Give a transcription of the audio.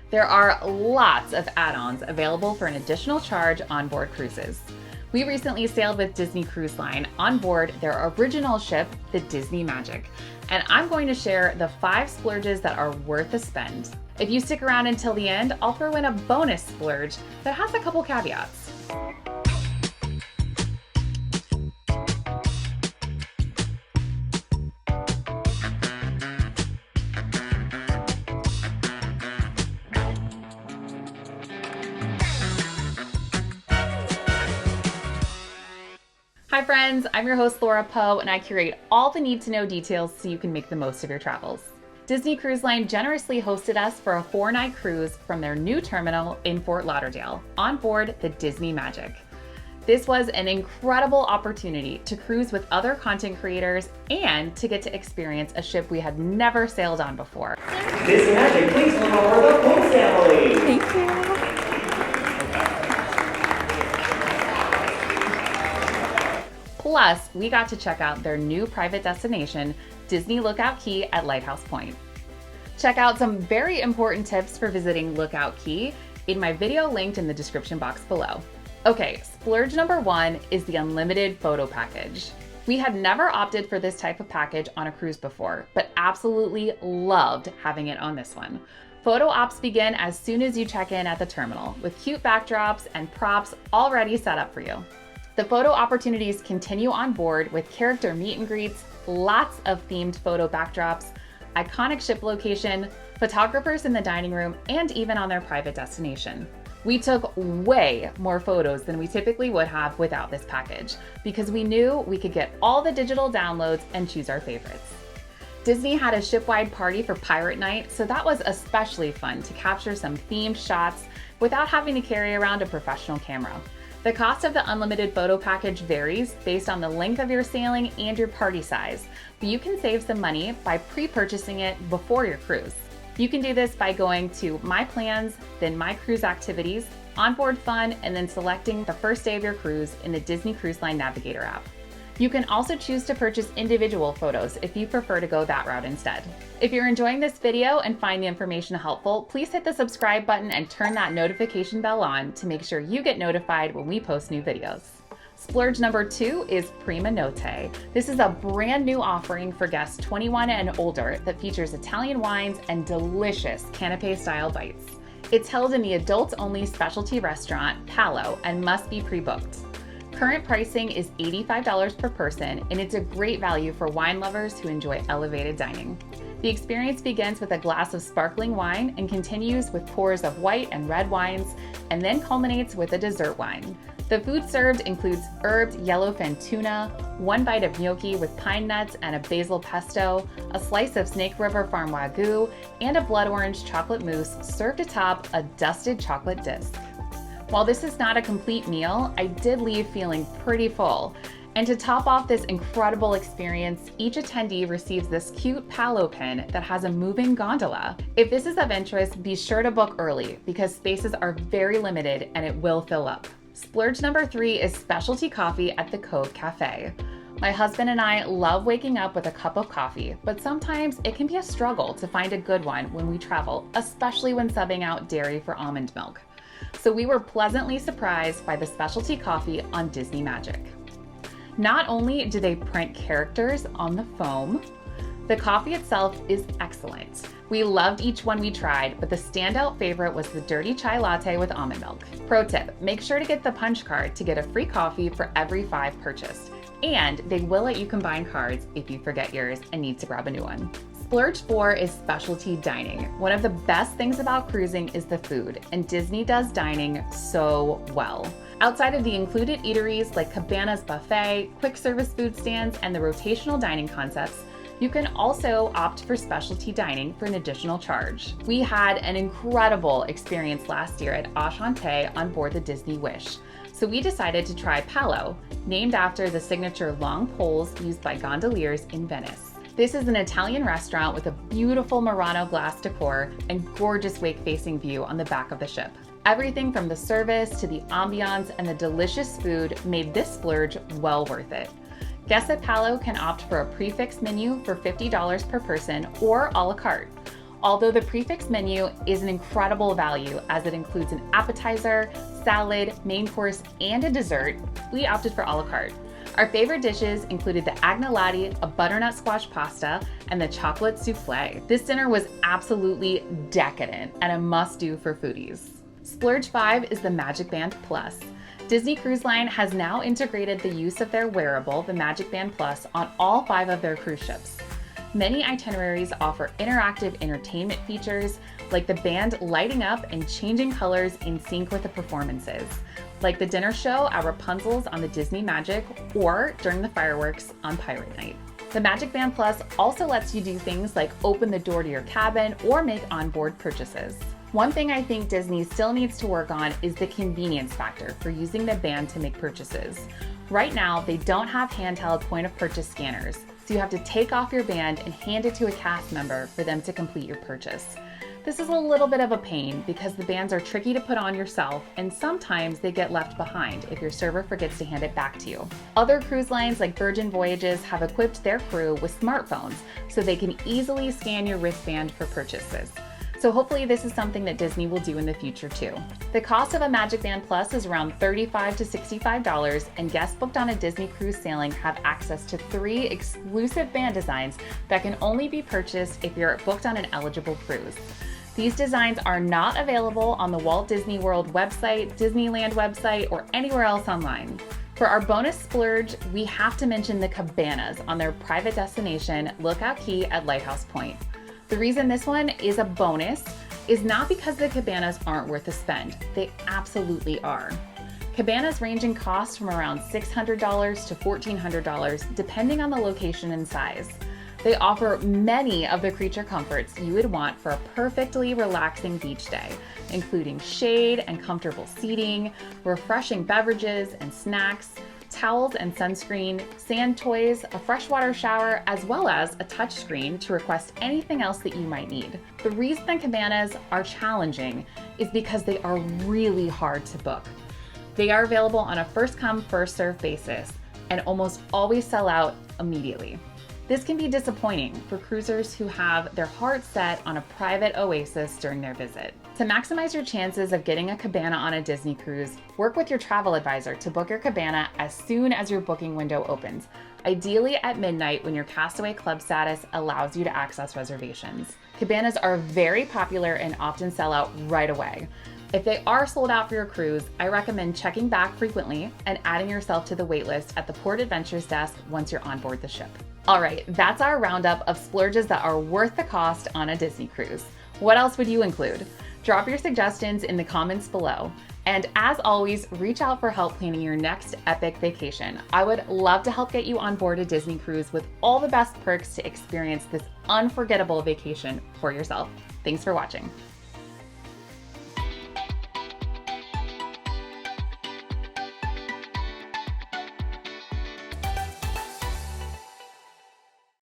There are lots of add-ons available for an additional charge on board cruises. We recently sailed with Disney Cruise Line on board their original ship, the Disney Magic, and I'm going to share the 5 splurges that are worth a spend. If you stick around until the end, I'll throw in a bonus splurge that has a couple caveats. Hi friends, I'm your host Laura Poe, and I curate all the need-to-know details so you can make the most of your travels. Disney Cruise Line generously hosted us for a 4-night cruise from their new terminal in Fort Lauderdale on board the Disney Magic. This was an incredible opportunity to cruise with other content creators and to get to experience a ship we had never sailed on before. Disney Magic, please welcome aboard the Cove family. Thank you. Plus, we got to check out their new private destination, Disney Lookout Key at Lighthouse Point. Check out some very important tips for visiting Lookout Key in my video linked in the description box below. Okay, splurge number 1 is the unlimited photo package. We had never opted for this type of package on a cruise before, but absolutely loved having it on this one. Photo ops begin as soon as you check in at the terminal, with cute backdrops and props already set up for you. The photo opportunities continue on board with character meet and greets, lots of themed photo backdrops, iconic ship location, photographers in the dining room, and even on their private destination. We took way more photos than we typically would have without this package because we knew we could get all the digital downloads and choose our favorites. Disney had a ship-wide party for Pirate Night, so that was especially fun to capture some themed shots without having to carry around a professional camera. The cost of the unlimited photo package varies based on the length of your sailing and your party size, but you can save some money by pre-purchasing it before your cruise. You can do this by going to My Plans, then My Cruise Activities, Onboard Fun, and then selecting the first day of your cruise in the Disney Cruise Line Navigator app. You can also choose to purchase individual photos if you prefer to go that route instead. If you're enjoying this video and find the information helpful, please hit the subscribe button and turn that notification bell on to make sure you get notified when we post new videos. Splurge number 2 is Prima Notte. This is a brand new offering for guests 21 and older that features Italian wines and delicious canapé-style bites. It's held in the adults-only specialty restaurant, Palo, and must be pre-booked. Current pricing is $85 per person, and it's a great value for wine lovers who enjoy elevated dining. The experience begins with a glass of sparkling wine and continues with pours of white and red wines, and then culminates with a dessert wine. The food served includes herbed yellowfin tuna, 1 bite of gnocchi with pine nuts and a basil pesto, a slice of Snake River Farm Wagyu, and a blood orange chocolate mousse served atop a dusted chocolate disc. While this is not a complete meal, I did leave feeling pretty full. And to top off this incredible experience, each attendee receives this cute Palo pin that has a moving gondola. If this is of interest, be sure to book early because spaces are very limited and it will fill up. Splurge number 3 is specialty coffee at the Cove Café. My husband and I love waking up with a cup of coffee, but sometimes it can be a struggle to find a good one when we travel, especially when subbing out dairy for almond milk. So we were pleasantly surprised by the specialty coffee on Disney Magic. Not only do they print characters on the foam, the coffee itself is excellent. We loved each one we tried, but the standout favorite was the dirty chai latte with almond milk. Pro tip, make sure to get the punch card to get a free coffee for every 5 purchased. And they will let you combine cards if you forget yours and need to grab a new one. Splurge 4 is specialty dining. One of the best things about cruising is the food, and Disney does dining so well. Outside of the included eateries like Cabanas buffet, quick service food stands, and the rotational dining concepts, you can also opt for specialty dining for an additional charge. We had an incredible experience last year at Ashante on board the Disney Wish, so we decided to try Palo, named after the signature long poles used by gondoliers in Venice. This is an Italian restaurant with a beautiful Murano glass decor and gorgeous wake-facing view on the back of the ship. Everything from the service to the ambiance and the delicious food made this splurge well worth it. Guests at Palo can opt for a prefix menu for $50 per person or a la carte. Although the prefix menu is an incredible value as it includes an appetizer, salad, main course, and a dessert, we opted for a la carte. Our favorite dishes included the agnolotti, a butternut squash pasta, and the chocolate souffle. This dinner was absolutely decadent and a must-do for foodies. Splurge 5 is the MagicBand Plus. Disney Cruise Line has now integrated the use of their wearable, the MagicBand Plus, on all 5 of their cruise ships. Many itineraries offer interactive entertainment features, like the band lighting up and changing colors in sync with the performances, like the dinner show at Rapunzel's on the Disney Magic or during the fireworks on Pirate Night. The MagicBand Plus also lets you do things like open the door to your cabin or make onboard purchases. One thing I think Disney still needs to work on is the convenience factor for using the band to make purchases. Right now, they don't have handheld point-of-purchase scanners, so you have to take off your band and hand it to a cast member for them to complete your purchase. This is a little bit of a pain because the bands are tricky to put on yourself and sometimes they get left behind if your server forgets to hand it back to you. Other cruise lines like Virgin Voyages have equipped their crew with smartphones so they can easily scan your wristband for purchases. So hopefully this is something that Disney will do in the future too. The cost of a MagicBand Plus is around $35 to $65, and guests booked on a Disney cruise sailing have access to 3 exclusive band designs that can only be purchased if you're booked on an eligible cruise. These designs are not available on the Walt Disney World website, Disneyland website, or anywhere else online. For our bonus splurge, we have to mention the Cabanas on their private destination, Lookout Key at Lighthouse Point. The reason this one is a bonus is not because the cabanas aren't worth a spend. They absolutely are. Cabanas range in cost from around $600 to $1,400, depending on the location and size. They offer many of the creature comforts you would want for a perfectly relaxing beach day, including shade and comfortable seating, refreshing beverages and snacks, towels and sunscreen, sand toys, a freshwater shower, as well as a touchscreen to request anything else that you might need. The reason the cabanas are challenging is because they are really hard to book. They are available on a first-come, first-served basis and almost always sell out immediately. This can be disappointing for cruisers who have their hearts set on a private oasis during their visit. To maximize your chances of getting a cabana on a Disney cruise, work with your travel advisor to book your cabana as soon as your booking window opens, ideally at midnight when your Castaway Club status allows you to access reservations. Cabanas are very popular and often sell out right away. If they are sold out for your cruise, I recommend checking back frequently and adding yourself to the waitlist at the Port Adventures desk once you're on board the ship. All right, that's our roundup of splurges that are worth the cost on a Disney cruise. What else would you include? Drop your suggestions in the comments below. And as always, reach out for help planning your next epic vacation. I would love to help get you on board a Disney cruise with all the best perks to experience this unforgettable vacation for yourself. Thanks for watching.